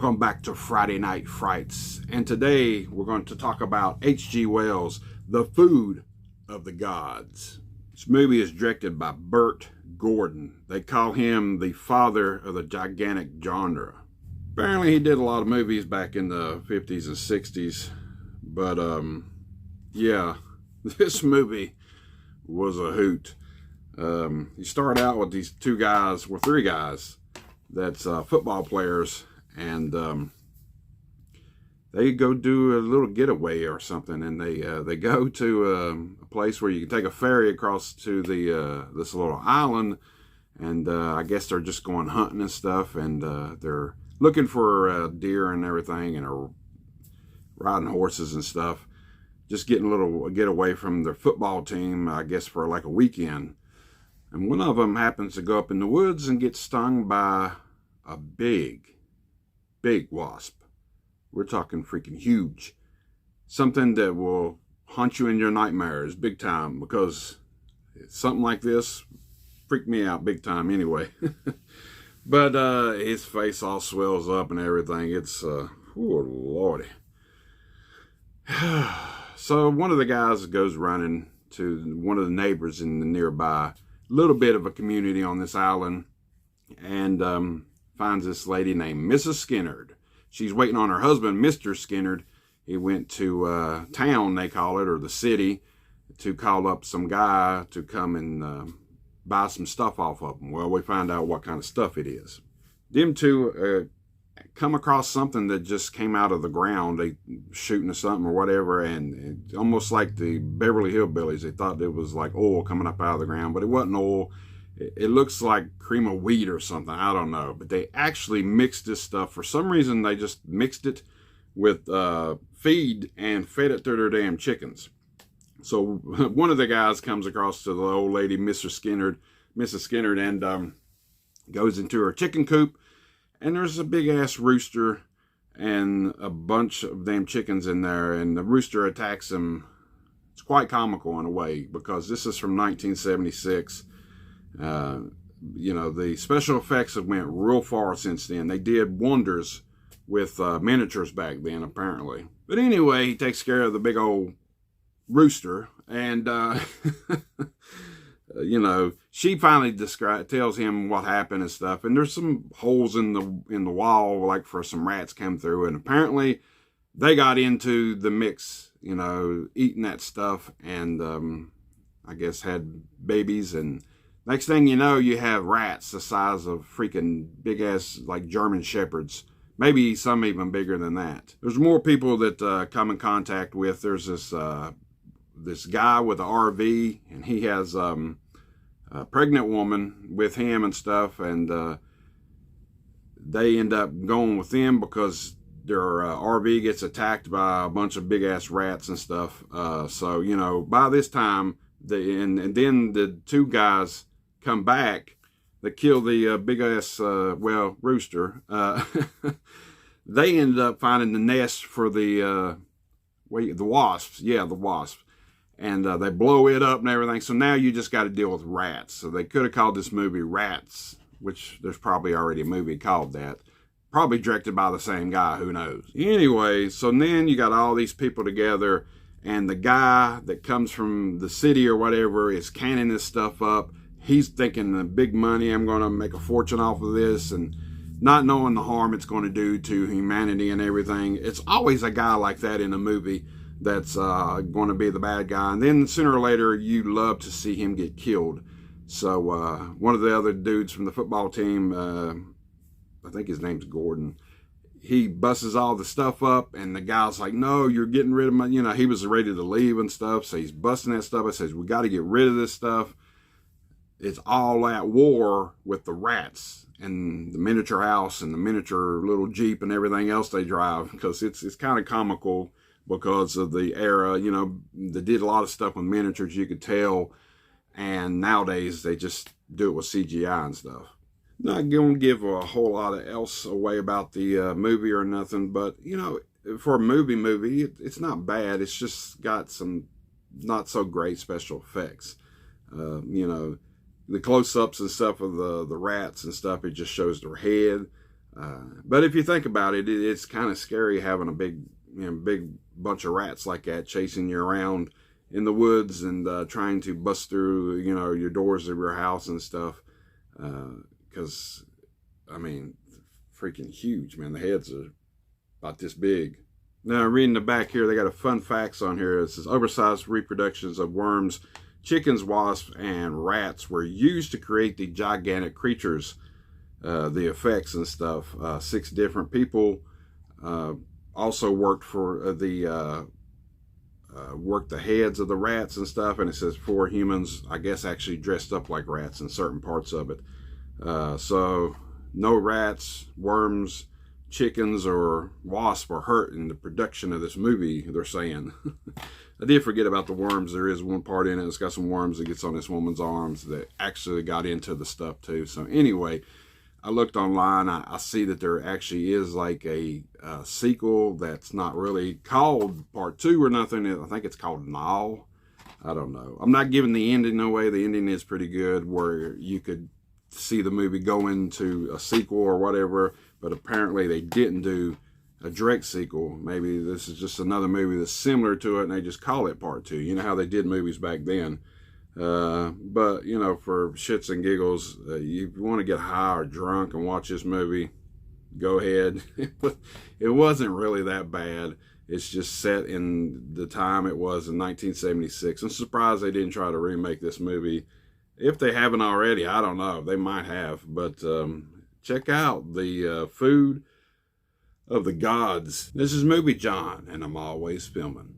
Welcome back to Friday Night Frights, and today we're going to talk about H.G. Wells' The Food of the Gods. This movie is directed by Burt Gordon. They call him the father of the gigantic genre. Apparently he did a lot of movies back in the 50s and 60s, but yeah, this movie was a hoot. He started out with these three guys that's football players, and they go do a little getaway or something, and they go to a place where you can take a ferry across to the this little island, and I guess they're just going hunting and stuff, and they're looking for deer and everything, and are riding horses and stuff, just getting a little getaway from their football team, I guess, for like a weekend. And one of them happens to go up in the woods and get stung by a big wasp. We're talking freaking huge. Something that will haunt you in your nightmares big time, because something like this freaked me out big time anyway. But his face all swells up and everything. It's, oh lordy. So one of the guys goes running to one of the neighbors in the nearby little bit of a community on this island, and finds this lady named Mrs. Skinnerd. She's waiting on her husband, Mr. Skinnerd. He went to town, they call it, or the city, to call up some guy to come and buy some stuff off of him. Well, we find out what kind of stuff it is. Them two come across something that just came out of the ground. They shooting at something or whatever, and almost like the Beverly Hillbillies. They thought it was like oil coming up out of the ground, but it wasn't oil. It looks like cream of wheat or something. I don't know. But they actually mixed this stuff. For some reason, they just mixed it with feed and fed it to their damn chickens. So one of the guys comes across to the old lady, Mrs. Skinnerd, and goes into her chicken coop. And there's a big-ass rooster and a bunch of damn chickens in there. And the rooster attacks him. It's quite comical in a way, because this is from 1976. You know, the special effects have went real far since then. They did wonders with miniatures back then, apparently. But anyway, he takes care of the big old rooster, and you know, she finally tells him what happened and stuff. And there's some holes in the wall, like for some rats come through, and apparently they got into the mix, you know, eating that stuff, and I guess had babies, and next thing you know, you have rats the size of freaking big-ass, like, German shepherds. Maybe some even bigger than that. There's more people that come in contact with. There's this guy with an RV, and he has a pregnant woman with him and stuff, and they end up going with them because their RV gets attacked by a bunch of big-ass rats and stuff. So, you know, by this time, and then the two guys come back, they kill the big-ass, rooster. They ended up finding the nest for the wasps. Yeah, the wasps. And they blow it up and everything. So now you just got to deal with rats. So they could have called this movie Rats, which there's probably already a movie called that. Probably directed by the same guy, who knows. Anyway, so then you got all these people together, and the guy that comes from the city or whatever is canning this stuff up. He's thinking the big money, I'm going to make a fortune off of this, and not knowing the harm it's going to do to humanity and everything. It's always a guy like that in a movie that's going to be the bad guy. And then sooner or later, you love to see him get killed. So one of the other dudes from the football team, I think his name's Gordon, he busts all the stuff up, and the guy's like, no, you're getting rid of my, you know, he was ready to leave and stuff. So he's busting that stuff. I says, we got to get rid of this stuff. It's all at war with the rats and the miniature house and the miniature little Jeep and everything else they drive, because it's kind of comical because of the era. You know, they did a lot of stuff with miniatures, you could tell, and nowadays they just do it with CGI and stuff. Not going to give a whole lot else away about the movie or nothing, but, you know, for a movie, it's not bad. It's just got some not so great special effects. You know, the close-ups and stuff of the rats and stuff, it just shows their head. But if you think about it, it's kind of scary having a big bunch of rats like that chasing you around in the woods and trying to bust through, your doors of your house and stuff. Because, I mean, freaking huge, man. The heads are about this big. Now, reading the back here, they got a fun facts on here. It says oversized reproductions of worms, chickens, wasps, and rats were used to create the gigantic creatures, the effects and stuff. 6 different people also worked for worked the heads of the rats and stuff. And it says 4 humans, I guess, actually dressed up like rats in certain parts of it. So no rats, worms, chickens, or wasps were hurt in the production of this movie, they're saying. I did forget about the worms. There is one part in it that's got some worms that gets on this woman's arms that actually got into the stuff too. So anyway, I looked online. I see that there actually is like a sequel that's not really called part 2 or nothing. I think it's called Now. I don't know. I'm not giving the ending away. The ending is pretty good, where you could see the movie go into a sequel or whatever, but apparently they didn't do a direct sequel. Maybe this is just another movie that's similar to it and they just call it part 2. You know how they did movies back then. But for shits and giggles, you want to get high or drunk and watch this movie, go ahead. It wasn't really that bad. It's just set in the time it was in 1976. I'm surprised they didn't try to remake this movie. If they haven't already, I don't know. They might have. But check out the Food of the Gods. This is Movie John, and I'm always filming.